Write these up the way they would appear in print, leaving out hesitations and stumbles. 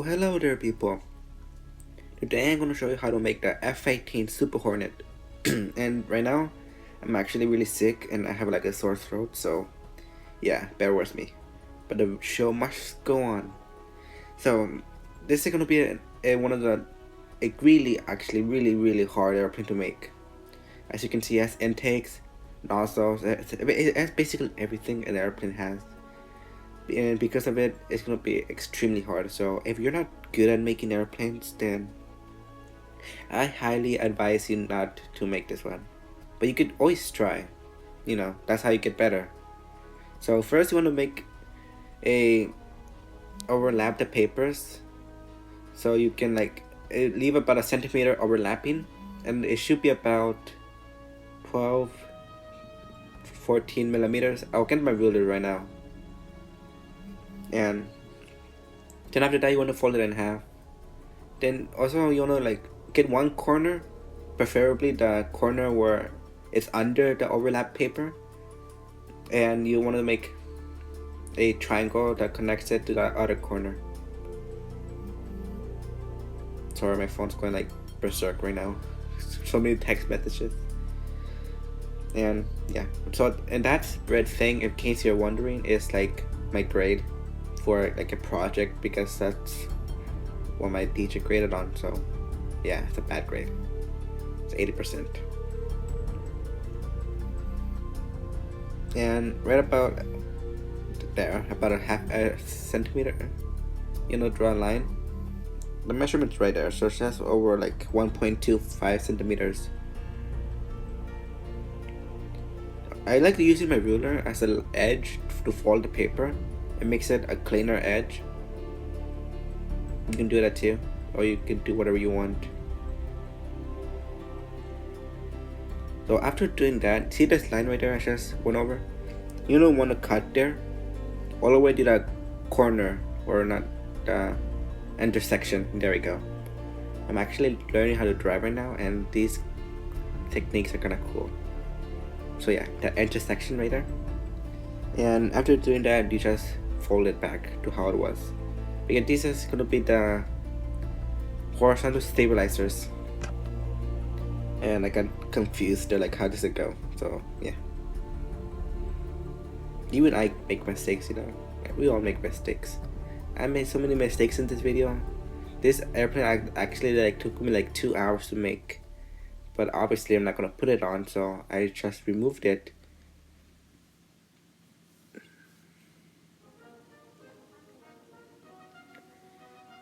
Hello there people. Today I'm going to show you how to make the F-18 Super Hornet. And right now I'm actually really sick and I have like a sore throat, so yeah, bear with me. But the show must go on. So this is going to be one of the really hard airplane to make. As you can see, it has intakes, nozzles, it has basically everything an airplane has. And because of it, it's going to be extremely hard. So if you're not good at making airplanes, then I highly advise you not to make this one. But you could always try. You know, that's how you get better. So first you want to make a overlap the papers. So you can like leave about a centimeter overlapping, and it should be about 12 14 millimeters. I'll get my ruler right now. And then after that you want to fold it in half. Then also you want to like get one corner, preferably the corner where it's under the overlap paper, and you want to make a triangle that connects it to the other corner. Sorry, my phone's going like berserk right now. So many text messages. And yeah, so and that red thing, in case you're wondering, is like my grade for like a project, because that's what my teacher graded on. So yeah, it's a bad grade. It's 80%. And right about there, about a half a centimeter, you know, draw a line. The measurement's right there, so it's just over like 1.25 centimeters. I like using my ruler as an edge to fold the paper. It makes it a cleaner edge. You can do that too, or you can do whatever you want. So after doing that, see this line right there I just went over? You don't want to cut there all the way to that corner, or not the intersection. There we go. I'm actually learning how to drive right now, and these techniques are kinda cool. So yeah, the intersection right there. And after doing that, you just fold it back to how it was. Because this is gonna be the horizontal stabilizers. And I got confused. They're like, how does it go? So yeah. Even I make mistakes, you know. We all make mistakes. I made so many mistakes in this video. This airplane actually like took me like 2 hours to make. But obviously I'm not gonna put it on, so I just removed it.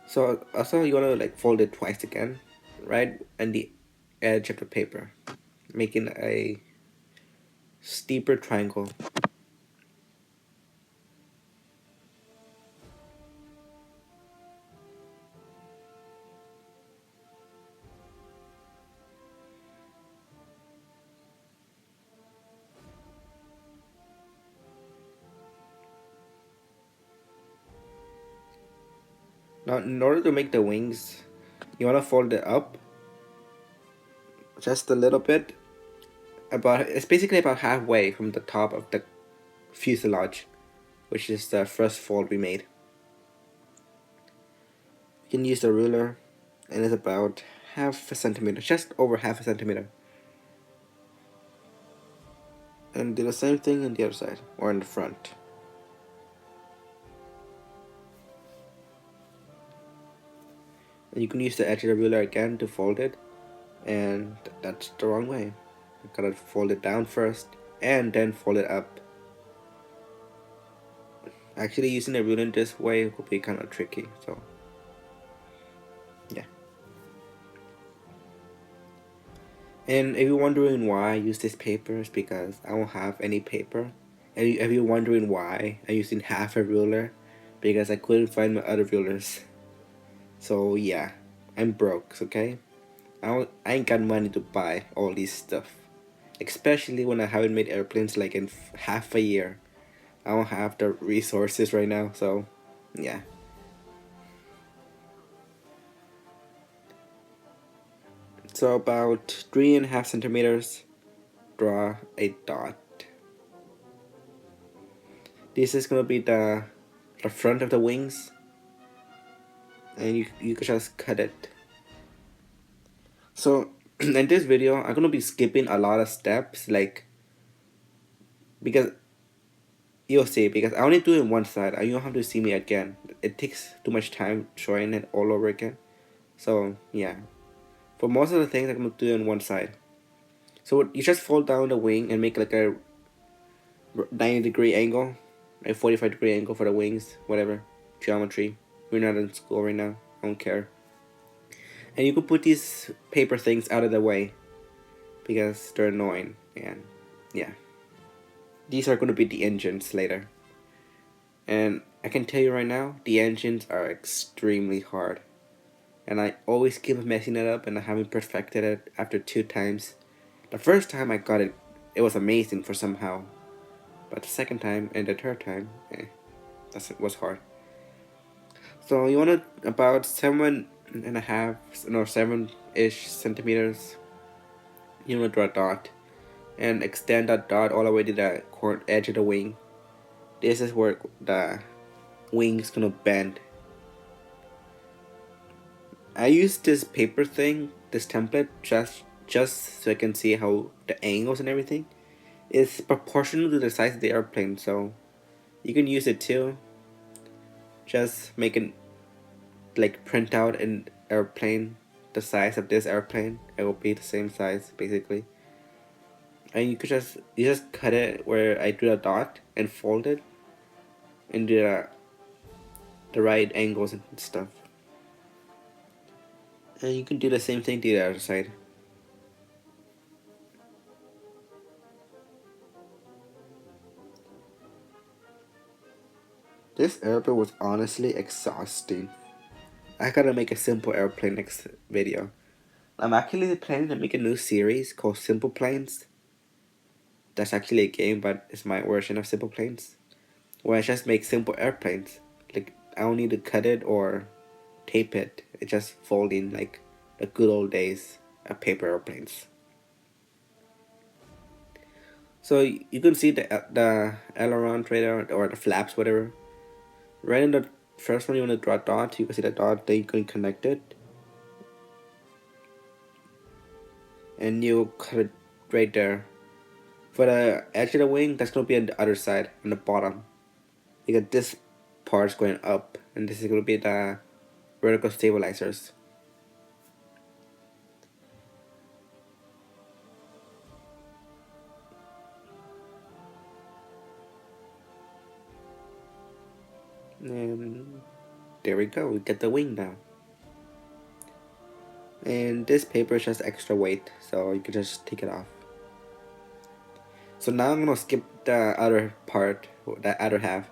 So also you wanna like fold it twice again, right on the edge of the paper, making a steeper triangle. Now in order to make the wings, you wanna fold it up just a little bit. It's basically about halfway from the top of the fuselage, which is the first fold we made. You can use the ruler, and it's about half a centimeter, just over half a centimeter. And do the same thing on the other side, or in the front. And you can use the edge of the ruler again to fold it, and that's the wrong way. You gotta fold it down first, and then fold it up. Actually, using a ruler in this way will be kind of tricky, so yeah. And if you're wondering why I use this paper, it's because I don't have any paper. And if you're wondering why I'm using half a ruler, because I couldn't find my other rulers. So yeah, I'm broke, okay? I ain't got money to buy all this stuff. Especially when I haven't made airplanes like in half a year. I don't have the resources right now, so yeah. So about 3.5 centimeters, draw a dot. This is gonna be the front of the wings. and you could just cut it. So in this video, I'm gonna be skipping a lot of steps, like, because you'll see, because I only do it on one side. You don't have to see me again. It takes too much time showing it all over again. So yeah, for most of the things I'm gonna do it on one side. So you just fold down the wing and make like a 90-degree angle, a 45-degree angle for the wings, whatever, geometry. We're not in school right now. I don't care. And you can put these paper things out of the way because they're annoying. And yeah, these are going to be the engines later. And I can tell you right now, the engines are extremely hard. And I always keep messing it up, and I haven't perfected it after 2 times. The first time I got it, it was amazing for somehow. But the second time and the third time, that was hard. So you want it about 7.5, no, 7-ish centimeters. You want to draw a dot and extend that dot all the way to the edge of the wing. This is where the wing is gonna bend. I use this paper thing, this template, just so I can see how the angles and everything is proportional to the size of the airplane. So you can use it too. Just make it like print out an airplane the size of this airplane. It will be the same size basically. And you just cut it where I do a dot and fold it into the right angles and stuff. And you can do the same thing to the other side. This airplane was honestly exhausting. I gotta make a simple airplane next video. I'm actually planning to make a new series called Simple Planes. That's actually a game, but it's my version of Simple Planes, where I just make simple airplanes. Like, I don't need to cut it or tape it. It's just folding like the good old days of paper airplanes. So you can see the aileron right, or the flaps, whatever. Right in the first one, you want to draw a dot. You can see the dot. Then you can connect it, and you cut it right there. For the edge of the wing, that's gonna be on the other side, on the bottom. You got this part's going up, and this is gonna be the vertical stabilizers. And there we go. We get the wing now. And this paper is just extra weight, so you can just take it off. So now I'm gonna skip the other part, the other half,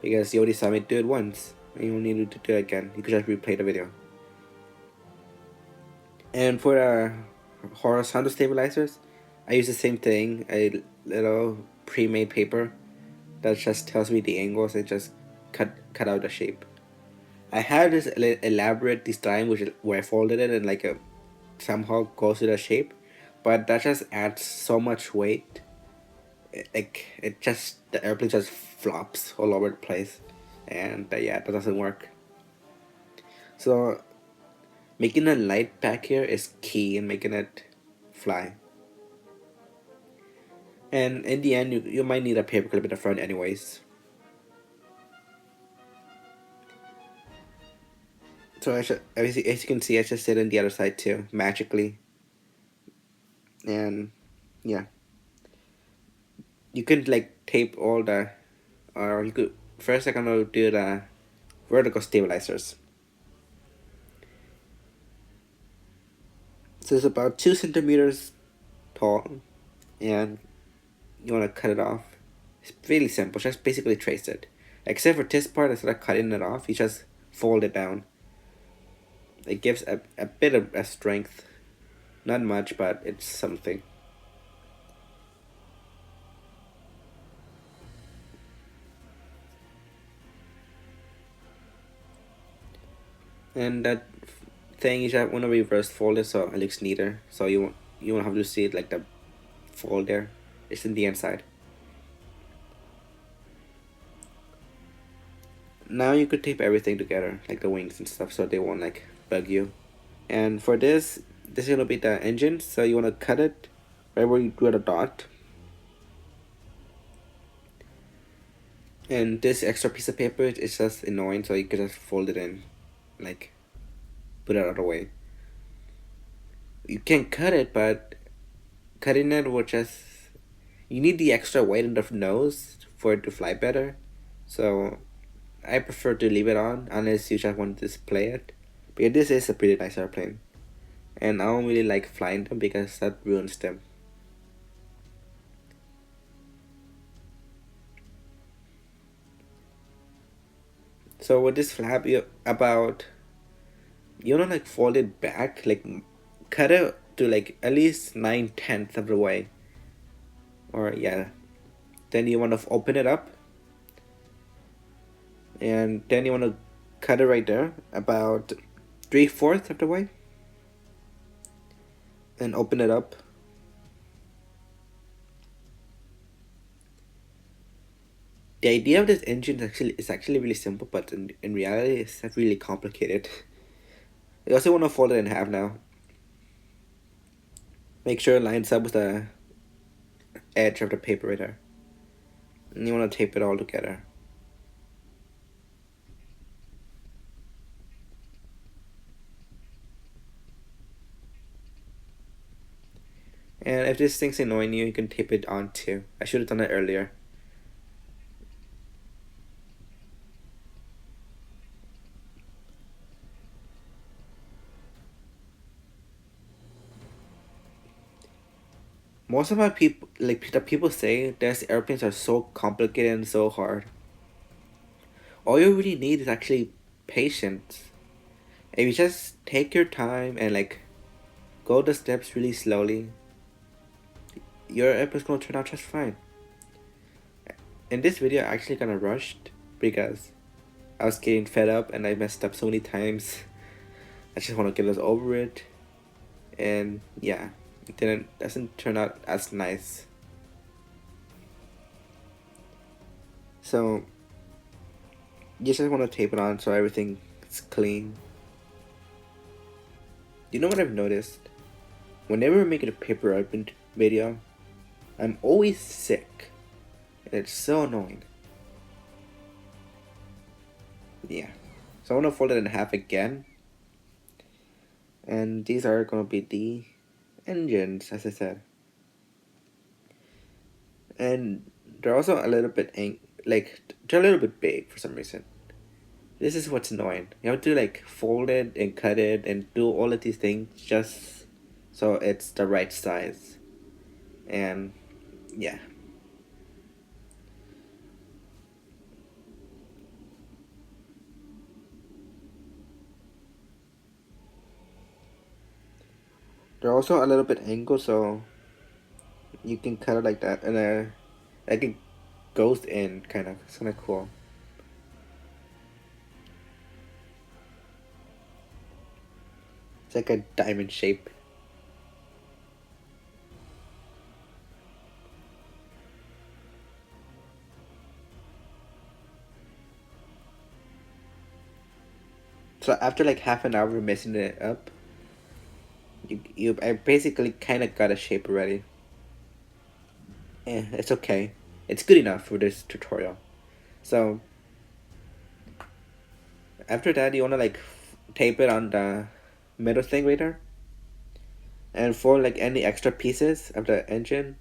because you already saw me do it once, and you don't need to do it again. You can just replay the video. And for the horizontal stabilizers, I use the same thing, a little pre-made paper that just tells me the angles and just cut out the shape. I have this elaborate design where I folded it and like somehow goes to the shape, but that just adds so much weight. The airplane just flops all over the place, and yeah, that doesn't work. So making a light back here is key in making it fly. And in the end, you might need a paper clip in the front anyways. So as you can see, I just did it on the other side too, magically. And yeah, you can like tape all the, or you could, first I'm gonna do the vertical stabilizers. So it's about 2 centimeters tall, and you want to cut it off. It's really simple, just basically trace it. Except for this part, instead of cutting it off, you just fold it down. It gives a bit of a strength. Not much, but it's something. And that thing you just want to reverse fold it so it looks neater. So you won't have to see it like the fold there. It's in the inside. Now you could tape everything together, like the wings and stuff, so they won't like bug you. And for this is gonna be the engine, so you wanna cut it right where you drew the dot. And this extra piece of paper is just annoying, so you could just fold it in, like put it out of the way. You can cut it, but cutting it will just, you need the extra weight in the nose for it to fly better. So I prefer to leave it on unless you just want to display it. Because this is a pretty nice airplane. And I don't really like flying them because that ruins them. So with this flap, you wanna like fold it back, like cut it to like at least 9/10 of the way. Or yeah. Then you wanna open it up. And then you wanna cut it right there, about 3/4 of the way. And open it up. The idea of this engine is actually really simple, but in reality, it's not really complicated. You also want to fold it in half now. Make sure it lines up with the edge of the paper right there. And you want to tape it all together. And if this thing's annoying you, you can tape it on too. I should have done it earlier. Most of my people, like the people say, these airplanes are so complicated and so hard. All you really need is actually patience. If you just take your time and like go the steps really slowly, your airplane's gonna turn out just fine. In this video, I actually kinda rushed because I was getting fed up and I messed up so many times. I just want to get this over it. And yeah, it doesn't turn out as nice. So you just want to tape it on so everything is clean. You know what I've noticed? Whenever I'm making a paper open video, I'm always sick. And it's so annoying. Yeah. So I want to fold it in half again. And these are going to be the engines, as I said. And they're also a little bit they're a little bit big for some reason. This is what's annoying. You have to like fold it and cut it and do all of these things just so it's the right size. And yeah. They're also a little bit angled, so you can cut it like that, and like it goes in kind of. It's kind of cool. It's like a diamond shape. So after like half an hour of messing it up, I basically kind of got a shape already. It's okay. It's good enough for this tutorial. So after that, you wanna like tape it on the middle thing right there, and for like any extra pieces of the engine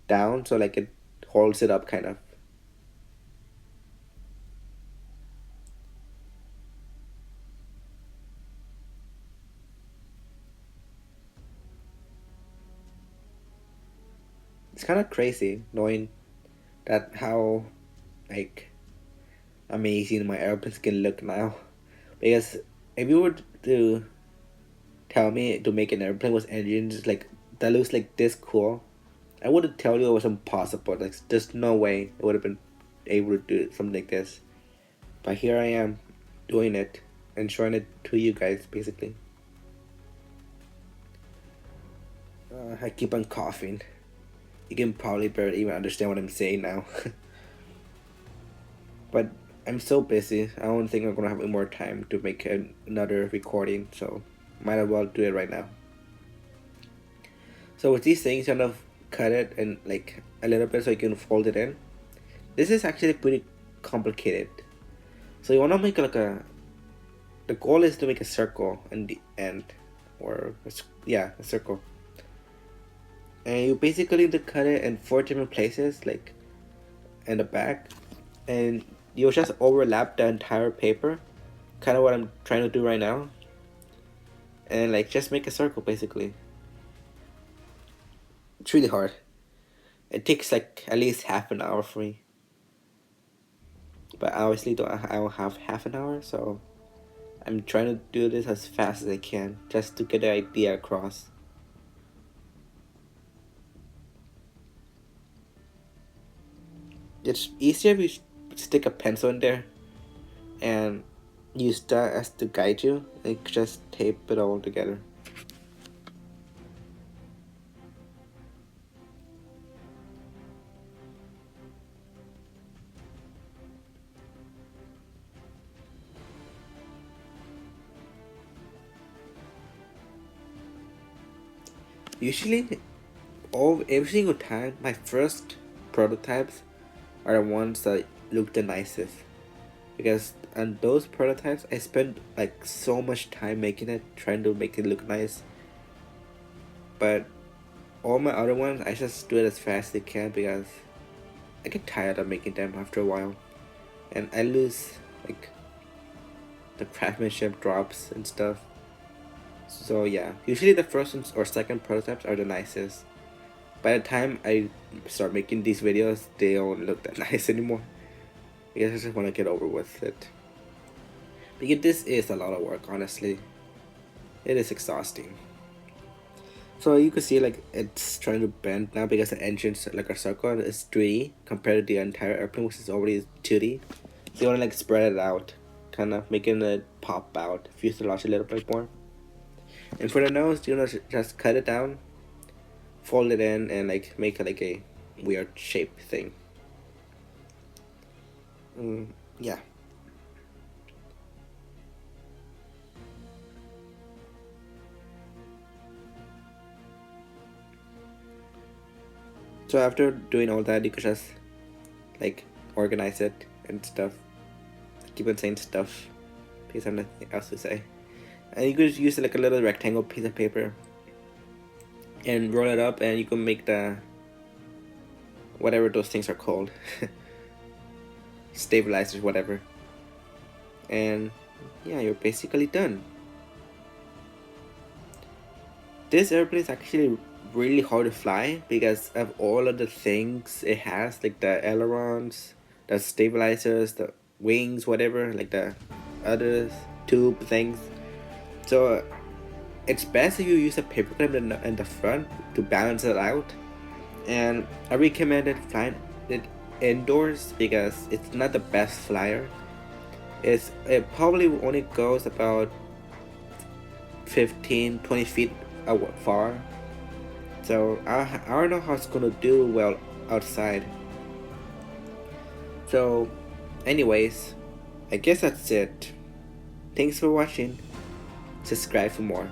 down, so like it holds it up kind of. It's kind of crazy knowing that how like amazing my airplanes can look now. Because if you were to tell me to make an airplane with engines like that looks like this cool, I would tell you it was impossible. Like there's no way I would have been able to do something like this. But here I am doing it and showing it to you guys basically. I keep on coughing. You can probably barely even understand what I'm saying now. But I'm so busy. I don't think I'm gonna have any more time to make another recording, so might as well do it right now. So with these things, kind of cut it and like a little bit so you can fold it in. This is actually pretty complicated. So you wanna make like the goal is to make a circle in the end, or yeah, a circle. And you basically need to cut it in 4 different places, like in the back, and you'll just overlap the entire paper, kind of what I'm trying to do right now, and like just make a circle basically. It's really hard. It takes like at least half an hour for me, but I obviously I don't have half an hour, so I'm trying to do this as fast as I can just to get the idea across. It's easier if you stick a pencil in there and use that as to guide you, and just tape it all together. Usually, every single time, my first prototypes are the ones that look the nicest, because on those prototypes I spent like so much time making it, trying to make it look nice. But all my other ones, I just do it as fast as I can because I get tired of making them after a while, and I lose like the craftsmanship drops and stuff. So yeah, usually the first or second prototypes are the nicest. By the time I start making these videos, they don't look that nice anymore. I guess I just want to get over with it. Because this is a lot of work, honestly. It is exhausting. So you can see like it's trying to bend now because the engine's like a circle is 3D compared to the entire airplane, which is already 2D. So you want to like spread it out, kind of making it pop out, fuselage a little bit more. And for the nose, you know, just cut it down, fold it in, and like make it like a weird shape thing. Yeah. So after doing all that, you could just like organize it and stuff. Keep on saying stuff because I have nothing else to say. And you could use like a little rectangle piece of paper and roll it up, and you can make the whatever those things are called, stabilizers, whatever. And yeah, you're basically done. This airplane is actually really hard to fly because of all of the things it has, like the ailerons, the stabilizers, the wings, whatever, like the other tube things. So it's best if you use a paperclip in the front to balance it out. And I recommend it flying it indoors because it's not the best flyer. It probably only goes about 15-20 feet far, so I don't know how it's gonna do well outside. So anyways, I guess that's it. Thanks for watching. Subscribe for more.